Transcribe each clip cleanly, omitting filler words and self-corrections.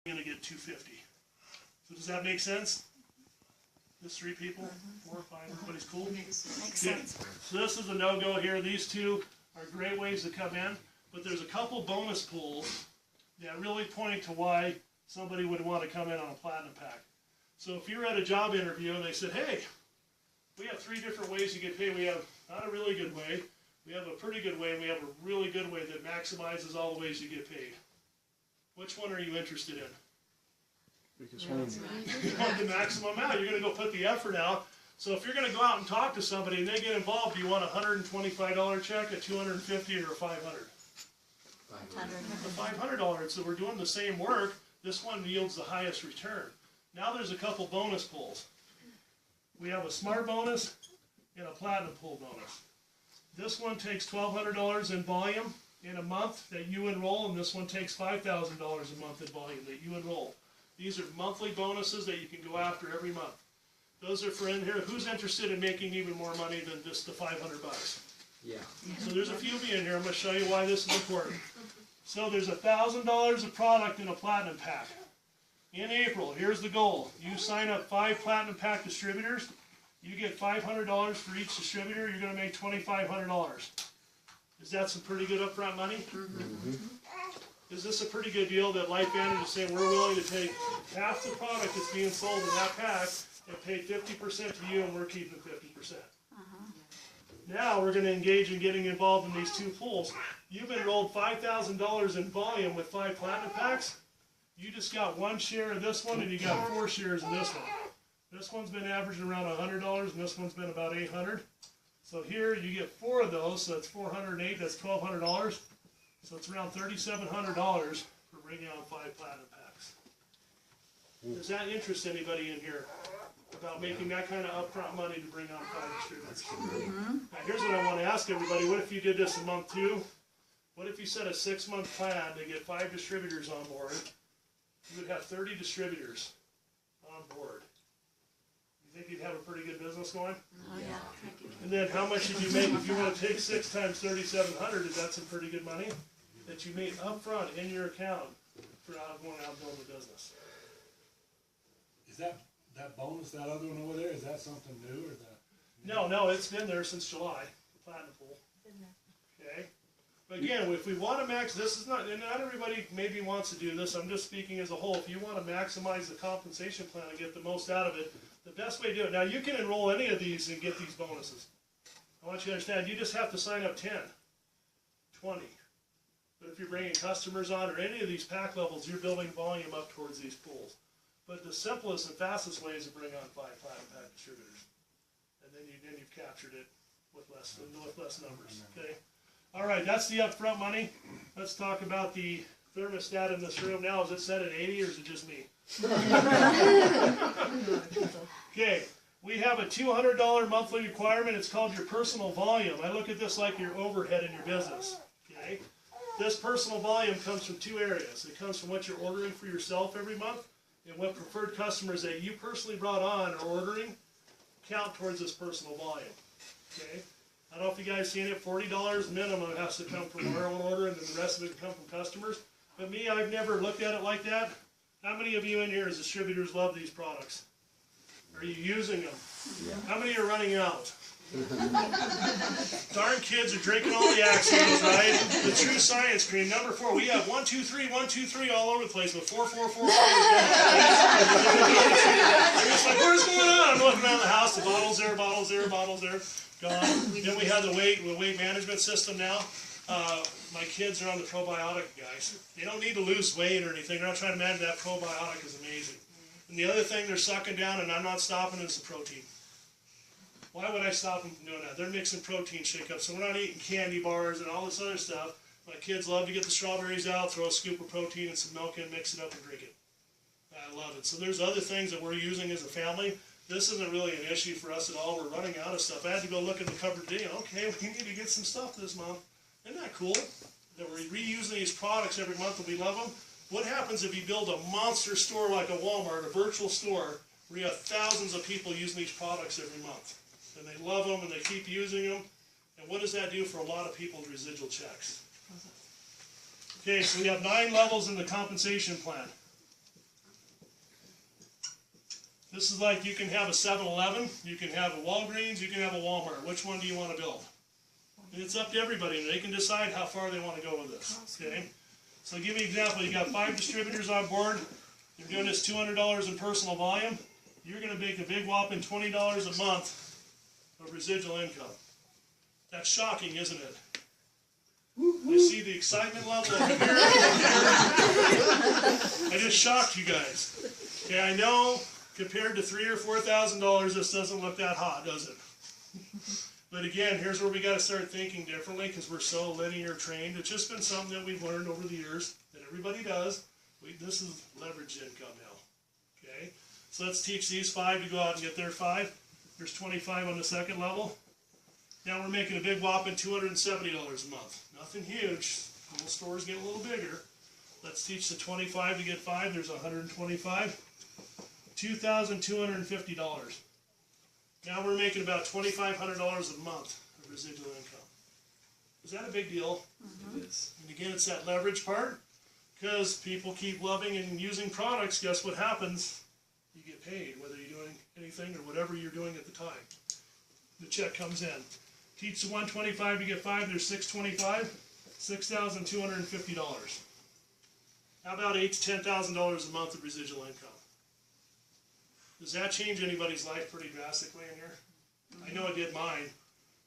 you're going to get $250. So does that make sense? There's 3 people, 4 or 5, everybody's cool? Makes sense. So this is a no-go here. These 2 are great ways to come in, but there's a couple bonus pools that really point to why somebody would want to come in on a platinum pack. So if you're at a job interview and they said, hey, we have 3 different ways you get paid. We have not a really good way, we have a pretty good way, and we have a really good way that maximizes all the ways you get paid. Which one are you interested in? Because one You want the maximum amount. You're going to go put the effort out. So if you're going to go out and talk to somebody and they get involved, do you want a $125 check, a $250, or a $500? The $500. So we're doing the same work. This one yields the highest return. Now there's a couple bonus pools. We have a smart bonus and a platinum pool bonus. This one takes $1,200 in volume in a month that you enroll, and this one takes $5,000 a month in volume that you enroll. These are monthly bonuses that you can go after every month. Those are for in here. Who's interested in making even more money than just the $500? Yeah. So there's a few of you in here. I'm going to show you why this is important. So there's $1,000 of product in a platinum pack. In April, here's the goal. You sign up 5 platinum pack distributors. You get $500 for each distributor. You're going to make $2,500. Is that some pretty good upfront money? Mm-hmm. Is this a pretty good deal that LifeVantage is saying we're willing to take half the product that's being sold in that pack and pay 50% to you, and we're keeping 50%? Now we're going to engage in getting involved in these 2 pools. You've enrolled $5,000 in volume with 5 platinum packs. You just got 1 share of this one, and you got 4 shares in this one. This one's been averaging around $100, and this one's been about $800. So here you get 4 of those, so that's 408. That's $1,200. So it's around $3,700 for bringing on 5 platinum packs. Does that interest anybody in here about making that kind of upfront money to bring on 5 distributors? Now here's what I want to ask everybody. What if you did this in month 2? What if you set a 6-month plan to get 5 distributors on board? You would have 30 distributors on board. You think you'd have a pretty good business going? Oh, yeah. And then how much did you make if you want to take 6 times 3,700? Is that some pretty good money that you made up front in your account for going out and building the business? Is that bonus, that other one over there, is that something new or that? No, it's been there since July, the platinum pool. Okay? But again, if we want to max, this is not, and not everybody maybe wants to do this, I'm just speaking as a whole. If you want to maximize the compensation plan and get the most out of it, the best way to do it. Now you can enroll any of these and get these bonuses. I want you to understand, you just have to sign up 10, 20. But if you're bringing customers on or any of these pack levels, you're building volume up towards these pools. But the simplest and fastest way is to bring on 5 platinum pack distributors. And then you've captured it with less numbers. Okay? All right, that's the upfront money. Let's talk about the thermostat in this room now. Is it set at 80 or is it just me? Okay, we have a $200 monthly requirement. It's called your personal volume. I look at this like your overhead in your business. Okay, this personal volume comes from 2 areas. It comes from what you're ordering for yourself every month, and what preferred customers that you personally brought on or ordering count towards this personal volume. Okay, I don't know if you guys seen it. $40 minimum has to come from our own order, and then the rest of it can come from customers. But me, I've never looked at it like that. How many of you in here as distributors love these products? Are you using them? Yeah. How many are running out? Darn kids are drinking all the Axios, right? The True Science cream, number 4. We have 1, 2, 3, 1, 2, 3 all over the place, but 4, 4, 4, 4 is it's like, where's going on? I'm looking around the house, the bottles there, gone. Then we have the weight management system now. My kids are on the probiotic, guys. They don't need to lose weight or anything. They're not trying to manage that. Probiotic is amazing. And the other thing they're sucking down, and I'm not stopping, is the protein. Why would I stop them from doing that? They're mixing protein shake-ups, so we're not eating candy bars and all this other stuff. My kids love to get the strawberries out, throw a scoop of protein and some milk in, mix it up and drink it. I love it. So there's other things that we're using as a family. This isn't really an issue for us at all. We're running out of stuff. I had to go look at the cupboard today. Okay, we need to get some stuff this month. Isn't that cool? That we're reusing these products every month and we love them. What happens if you build a monster store like a Walmart, a virtual store, where you have thousands of people using these products every month? And they love them and they keep using them. And what does that do for a lot of people's residual checks? Okay, so we have 9 levels in the compensation plan. This is like you can have a 7-Eleven, you can have a Walgreens, you can have a Walmart. Which one do you want to build? And it's up to everybody, and they can decide how far they want to go with this. Okay? So give me an example. You got 5 distributors on board. You're doing this $200 in personal volume. You're going to make a big whopping $20 a month of residual income. That's shocking, isn't it? I see the excitement level over here. I just shocked you guys. Okay, I know compared to $3,000 or $4,000, this doesn't look that hot, does it? But again, here's where we got to start thinking differently because we're so linear trained. It's just been something that we've learned over the years that everybody does. This is leveraged income now. Okay, so let's teach these 5 to go out and get their 5. There's 25 on the second level. Now we're making a big whopping $270 a month. Nothing huge. Little stores get a little bigger. Let's teach the 25 to get 5. There's 125. $2,250. Now we're making about $2,500 a month of residual income. Is that a big deal? It is. And again, it's that leverage part. Because people keep loving and using products, guess what happens? You get paid, whether you're doing anything or whatever you're doing at the time. The check comes in. Teach the 125 to get 5, there's 625, $6,250. How about $8,000 to $10,000 a month of residual income? Does that change anybody's life pretty drastically in here? I know it did mine,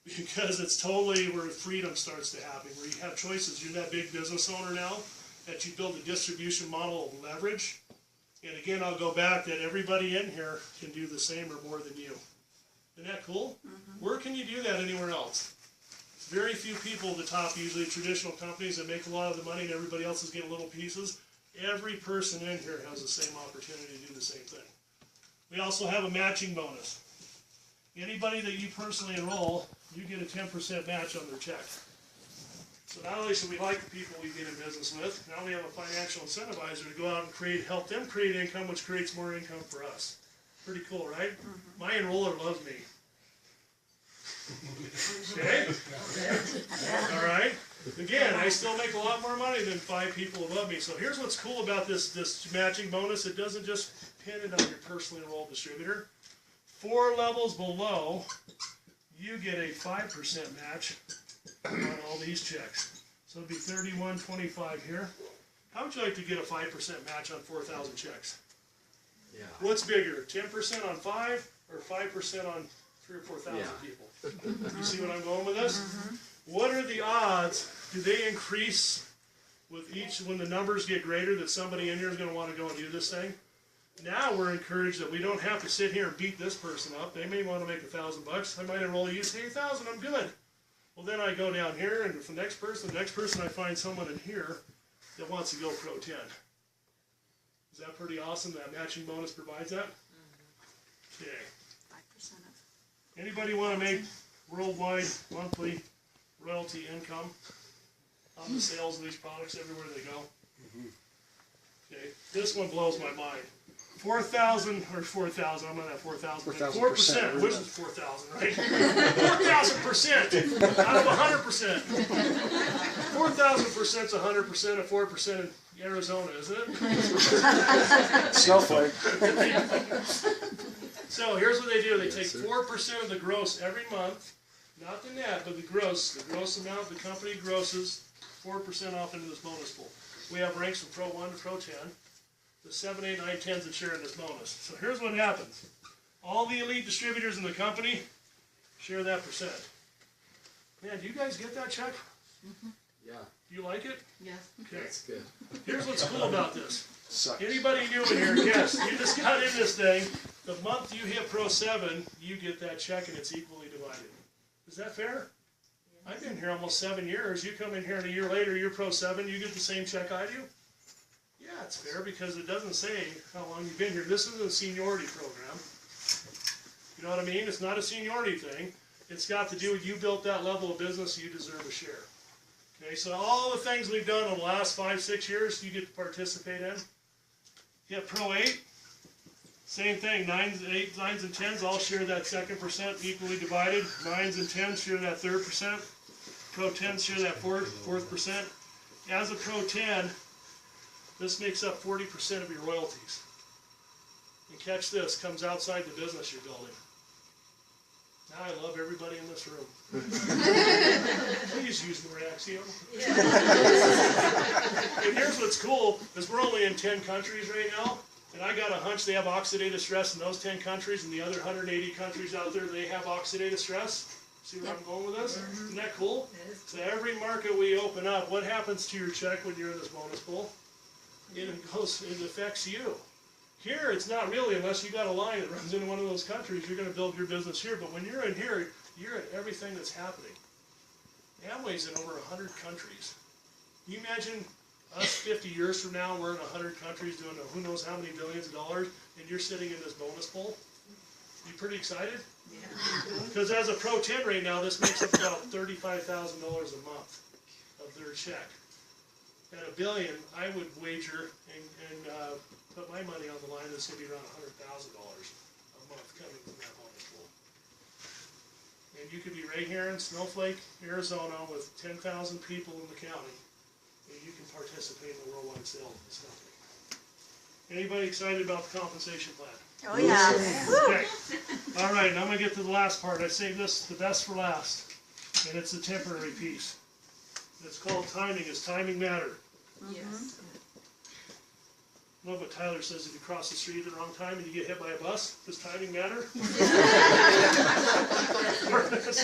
because it's totally where freedom starts to happen, where you have choices. You're that big business owner now, that you build a distribution model of leverage. And again, I'll go back that everybody in here can do the same or more than you. Isn't that cool? Where can you do that anywhere else? Very few people at the top, usually traditional companies that make a lot of the money and everybody else is getting little pieces. Every person in here has the same opportunity to do the same thing. We also have a matching bonus. Anybody that you personally enroll, you get a 10% match on their check. So not only should we like the people we get in business with, now we have a financial incentivizer to go out and help them create income, which creates more income for us. Pretty cool, right? My enroller loves me. Okay? All right? Again, I still make a lot more money than 5 people above me. So here's what's cool about this matching bonus. It doesn't just pin it on your personally enrolled distributor. 4 levels below, you get a 5% match on all these checks. So it'd be 31.25 here. How would you like to get a 5% match on 4,000 checks? Yeah. What's bigger, 10% on 5 or 5% on 3,000 or 4,000 Yeah. people? You see what I'm going with this? What are the odds? Do they increase with each, when the numbers get greater, that somebody in here is going to want to go and do this thing? Now we're encouraged that we don't have to sit here and beat this person up. They may want to make $1,000. I might enroll you, say 1,000, I'm good. Well, then I go down here, and for the next person, I find someone in here that wants to go Pro 10. Is that pretty awesome? That matching bonus provides that? Okay. 5% of. Anybody want to make worldwide monthly royalty income on the sales of these products everywhere they go? Okay. This one blows my mind. 4,000 or 4,000. I'm not at 4,000. 4%. Which is 4,000, right? 4,000% out of 100%. 4,000% is 100% of 4% in Arizona, isn't it? Snowflake. So here's what they do. They take 4% of the gross every month, not the net, but the gross amount the company grosses, 4% off into this bonus pool. We have ranks from Pro 1 to Pro 10. The 7, 8, 9, 10s that share in this bonus. So here's what happens. All the elite distributors in the company share that percent. Man, do you guys get that check? Yeah. Do you like it? Yes. Okay. That's good. Here's what's cool about this. Sucks. Anybody new in here, yes, you just got in this thing. The month you hit Pro 7, you get that check and it's equally divided. Is that fair? I've been here almost 7 years. You come in here and a year later, you're Pro 7, you get the same check I do? Yeah, it's fair because it doesn't say how long you've been here. This isn't a seniority program. You know what I mean? It's not a seniority thing. It's got to do with you built that level of business, you deserve a share. Okay, so all the things we've done in the last 5, 6 years, you get to participate in. Hit Pro 8, same thing. 9s, 8s, 9s, and 10s all share that second percent, equally divided. 9s and 10s share that third percent. Pro 10s share that fourth percent. As a Pro 10, this makes up 40% of your royalties. And catch this, comes outside the business you're building. Now I love everybody in this room. Please use the word axiom. And here's what's cool, is we're only in 10 countries right now, and I got a hunch they have oxidative stress in those 10 countries, and the other 180 countries out there, they have oxidative stress. See where I'm going with this? Isn't that cool? So every market we open up, what happens to your check when you're in this bonus pool? It affects you. Here, it's not really, unless you got a line that runs into one of those countries, you're going to build your business here. But when you're in here, you're in everything that's happening. Amway's in over 100 countries. Can you imagine us 50 years from now, we're in 100 countries doing who knows how many billions of dollars, and you're sitting in this bonus pool? You pretty excited? Because as a pro 10 right now, this makes up about $35,000 a month of their check. At $1 billion, I would wager and put my money on the line, it's going to be around $100,000 a month coming from that bonus pool. And you could be right here in Snowflake, Arizona, with 10,000 people in the county, and you can participate in the worldwide sale of Snowflake. Anybody excited about the compensation plan? Oh, yeah. Okay. All right, now I'm going to get to the last part. I saved this the best for last, and it's a temporary piece. It's called timing. Does timing matter? Yes. Love what Tyler says, if you cross the street at the wrong time and you get hit by a bus, does timing matter? Yes,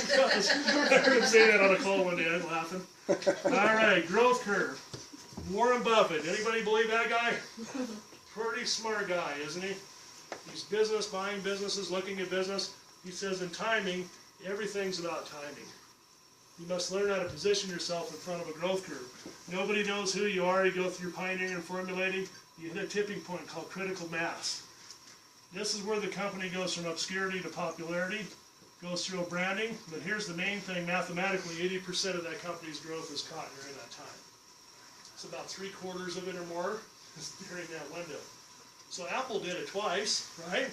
it does. I heard him say that on a call one day, I was laughing. All right, growth curve. Warren Buffett, anybody believe that guy? Pretty smart guy, isn't he? He's business, buying businesses, looking at business. He says in timing, everything's about timing. You must learn how to position yourself in front of a growth curve. Nobody knows who you are. You go through your pioneering and formulating. You hit a tipping point called critical mass. This is where the company goes from obscurity to popularity, goes through a branding. But here's the main thing, mathematically, 80% of that company's growth is caught during that time. It's about 3/4 of it or more is during that window. So Apple did it twice, right?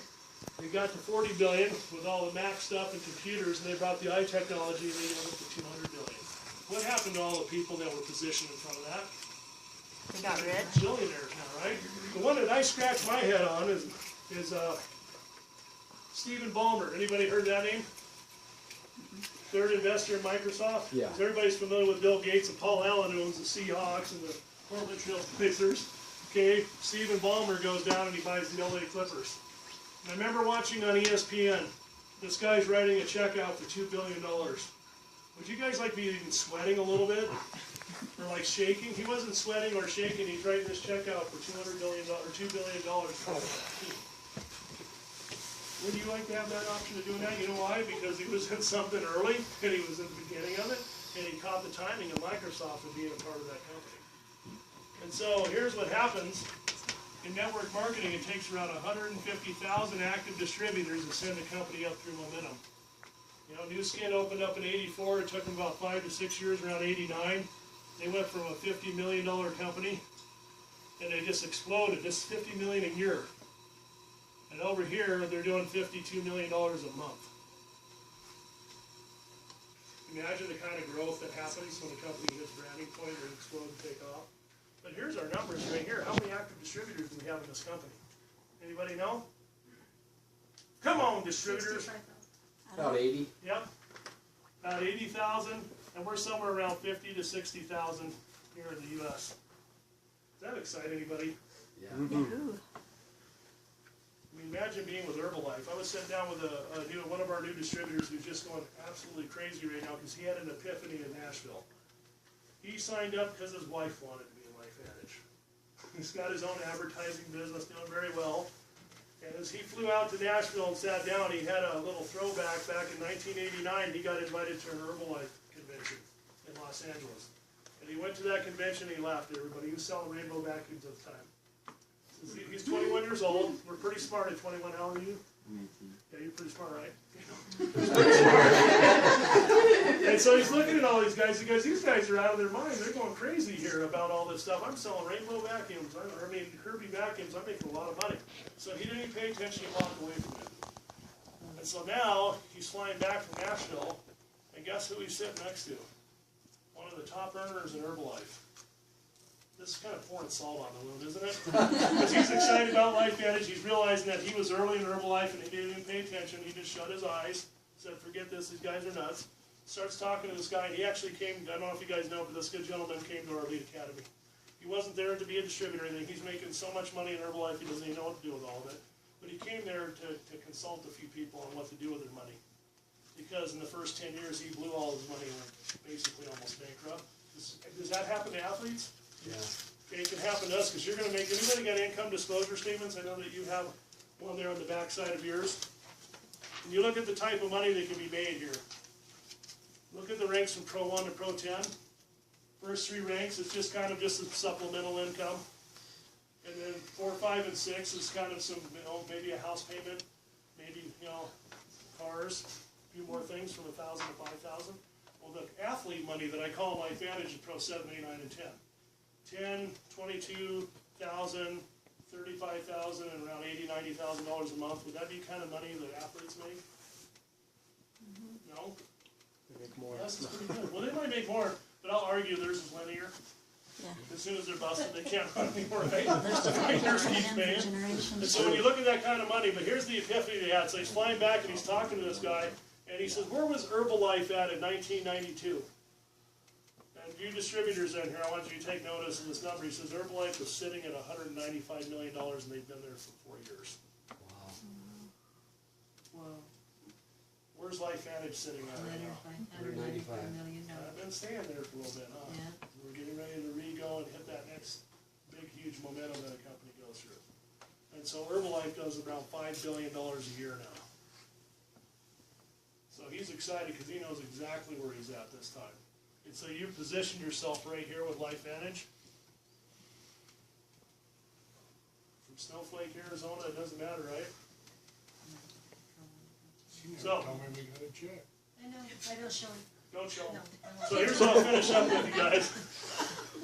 They got to 40 billion with all the Mac stuff and computers, and they brought the eye technology and they went up to 200 billion. What happened to all the people that were positioned in front of that? They got rich. Billionaires now, right? The one that I scratch my head on is Stephen Ballmer. Anybody heard that name? Third investor in Microsoft? Yeah. So everybody's familiar with Bill Gates and Paul Allen, who owns the Seahawks and the Portland Trail Blazers. Okay, Stephen Ballmer goes down and he buys the LA Clippers. And I remember watching on ESPN, this guy's writing a check out for $2 billion. Would you guys like be even sweating a little bit? Or like shaking? He wasn't sweating or shaking, he's writing this check out for $2 billion for that team. Would you like to have that option of doing that? You know why? Because he was in something early, and he was in the beginning of it, and he caught the timing of Microsoft and being a part of that company. And so here's what happens. In network marketing, it takes around 150,000 active distributors to send a company up through momentum. You know, New Skin opened up in '84. It took them about 5 to 6 years, around '89. They went from a $50 million company, and they just exploded. This is $50 million a year. And over here, they're doing $52 million a month. Imagine the kind of growth that happens when a company hits branding point or explode and take off. But here's our numbers right here. How many active distributors do we have in this company? Anybody know? Come on, distributors. About 80. Yep. About 80,000, and we're somewhere around 50 to 60,000 here in the U.S. Does that excite anybody? Yeah. Ooh. I mean, imagine being with Herbalife. I was sitting down with one of our new distributors who's just going absolutely crazy right now because he had an epiphany in Nashville. He signed up because his wife wanted to be in LifeVantage. He's got his own advertising business, doing very well. And as he flew out to Nashville and sat down, he had a little throwback. Back in 1989, he got invited to an Herbalife convention in Los Angeles. And he went to that convention and he laughed at everybody. He was selling rainbow vacuums at the time. He's 21 years old. We're pretty smart at 21. How old are you? 19. Yeah, you're pretty smart, right? And so he's looking at all these guys. He goes, these guys are out of their mind. They're going crazy here about all this stuff. I'm selling rainbow vacuums. Kirby vacuums. I'm making a lot of money. So he didn't even pay attention. He walked away from it. And so now he's flying back from Nashville. And guess who he's sitting next to? One of the top earners in Herbalife. This is kind of pouring salt on the wound, isn't it? Because he's excited about Life Vantage. He's realizing that he was early in Herbalife and he didn't even pay attention. He just shut his eyes, said, forget this, these guys are nuts. Starts talking to this guy, and he actually came, I don't know if you guys know, but this good gentleman came to our Elite Academy. He wasn't there to be a distributor or anything. He's making so much money in Herbalife, he doesn't even know what to do with all of it. But he came there to consult a few people on what to do with their money. Because in the first 10 years, he blew all his money and went basically almost bankrupt. Does that happen to athletes? Yeah. Okay, it can happen to us, because you're going to make, anybody got income disclosure statements? I know that you have one there on the back side of yours. And you look at the type of money that can be made here. Look at the ranks from Pro 1 to Pro 10. First three ranks is just kind of just a supplemental income. And then 4, 5, and 6 is kind of some, maybe a house payment, maybe, cars, a few more things from 1,000 to 5,000. Well, the athlete money that I call Life Vantage is Pro 7, 8, 9, and 10. 10, 22,000, 35,000, and around $80,000, $90,000 a month. Would that be kind of money that athletes make? No? They make more. Yes, it's pretty good. Well, they might make more, but I'll argue theirs is linear. Yeah. As soon as they're busted, they can't run anymore, right? There's different Theirs coming keeps in paying. for generations. And so when you look at that kind of money, but here's the epiphany they had. So he's flying back and he's talking to this guy, and he says, where was Herbalife at in 1992? And you distributors in here, I want you to take notice of this number. He says Herbalife was sitting at $195 million, and they've been there for 4 years. Wow. Well, where's Life Vantage sitting at right now? I've been staying there for a little bit, huh? Yeah. We're getting ready to re-go and hit that next big, huge momentum that a company goes through. And so Herbalife does around $5 billion a year now. So he's excited because he knows exactly where he's at this time. And so you position yourself right here with Life Vantage. From Snowflake, Arizona, it doesn't matter, right? She never So- told me we got a check. I know, I don't show it. Don't show them. No. So here's how I'll finish up with you guys.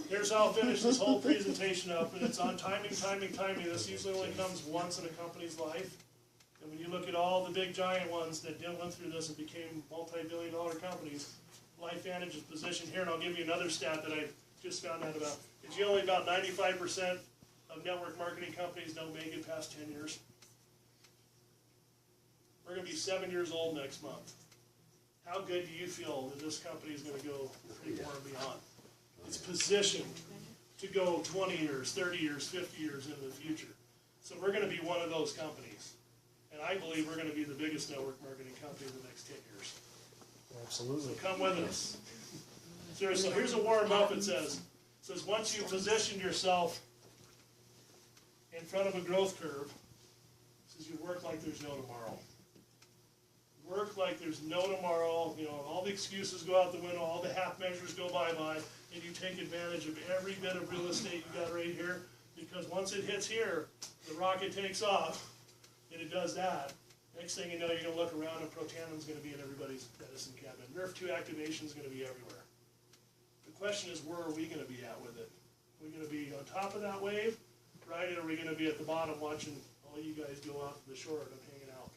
Here's how I'll finish this whole presentation up, and it's on timing, timing, timing. This usually only comes once in a company's life. And when you look at all the big giant ones that went through this and became multi-billion-dollar companies, Life Vantage is positioned here, and I'll give you another stat that I just found out about. It's only about 95% of network marketing companies don't make it past 10 years. We're going to be 7 years old next month. How good do you feel that this company is going to go pretty far and beyond? It's positioned to go 20 years, 30 years, 50 years into the future. So we're going to be one of those companies. And I believe we're going to be the biggest network marketing company in the next 10 years. Absolutely. So come with us. Seriously, so here's a warm up. It says once you position yourself in front of a growth curve, it says you work like there's no tomorrow. Work like there's no tomorrow. All the excuses go out the window, all the half measures go bye-bye, and you take advantage of every bit of real estate you got right here, because once it hits here, the rocket takes off, and it does that. Next thing you know, you're going to look around, and Protanim's going to be in everybody's medicine cabinet. Nerf 2 activation is going to be everywhere. The question is, where are we going to be at with it? Are we going to be on top of that wave, right, or are we going to be at the bottom watching all you guys go out to the shore and hanging out?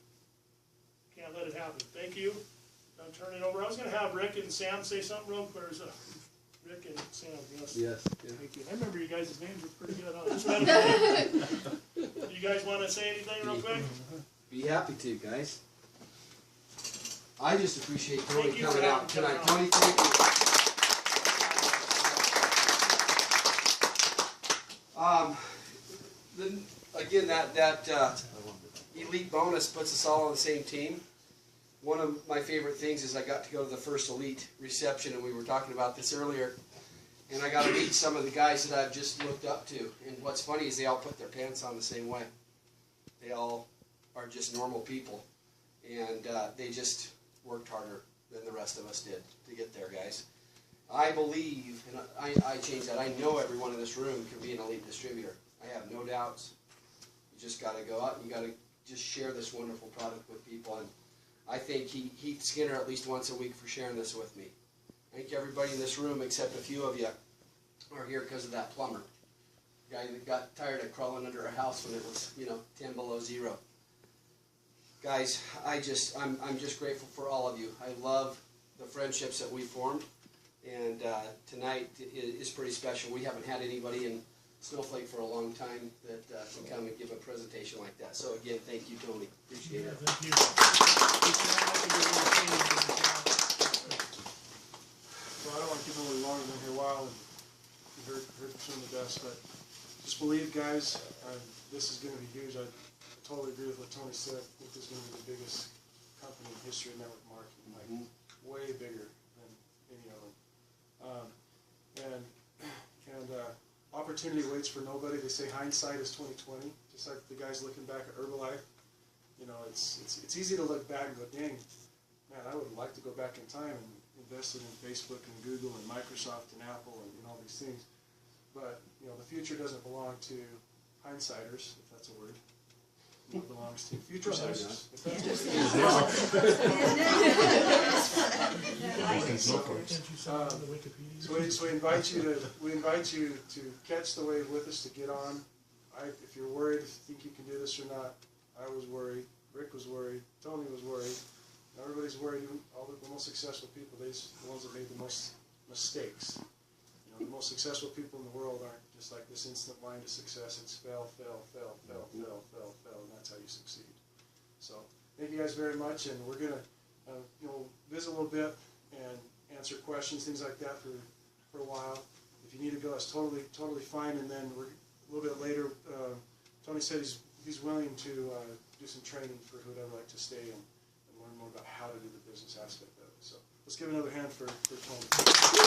Can't let it happen. Thank you. I'll turn it over. I was going to have Rick and Sam say something real quick. Rick and Sam, yes. Yes. Yeah. Thank you. I remember you guys' names were pretty good. Huh? Just met them. You guys want to say anything real quick? Be happy to, guys. I just appreciate Tony Thank you for coming out coming tonight. out. Tony, thank you. Again, that elite bonus puts us all on the same team. One of my favorite things is I got to go to the first elite reception, and we were talking about this earlier. And I got to meet some of the guys that I've just looked up to. And what's funny is they all put their pants on the same way. They all are just normal people. And they just worked harder than the rest of us did to get there, guys. I believe, and I changed that, I know everyone in this room can be an elite distributor. I have no doubts. You just got to go out and you got to just share this wonderful product with people. And I thank Heath Skinner at least once a week for sharing this with me. I think everybody in this room, except a few of you, are here because of that plumber. The guy that got tired of crawling under a house when it was, 10 below zero. Guys, I'm just grateful for all of you. I love the friendships that we formed, And tonight is pretty special. We haven't had anybody in Snowflake for a long time that can come and give a presentation like that. So again, thank you, Tony. Appreciate it. Thank you. Well, I don't want to keep moving longer than here a while, and you heard some of the best, but just believe, guys, this is going to be huge. I totally agree with what Tony said. I think this is going to be the biggest company in history of network marketing, like way bigger than any of them. And opportunity waits for nobody. They say hindsight is 20/20. Just like the guys looking back at Herbalife, you know, it's easy to look back and go, dang, man, I would like to go back in time and invested in Facebook and Google and Microsoft and Apple and all these things. But you know, the future doesn't belong to hindsighters, if that's a word. It belongs to futuresiders. If that's So we invite you to catch the wave with us, to get on. If you're worried, if you think you can do this or not, I was worried. Rick was worried. Tony was worried. Everybody's worried. All the most successful people, the ones that made the most mistakes. You know, the most successful people in the world aren't just like this instant line to success. It's fail, fail, fail, fail, fail, fail, fail, and that's how you succeed. So thank you guys very much, and we're gonna visit a little bit and answer questions, things like that for a while. If you need to go, that's totally fine. And then we're a little bit later. Tony said he's willing to do some training for who would ever like to stay and learn more about how to do the business aspect of it. So let's give another hand for Tony.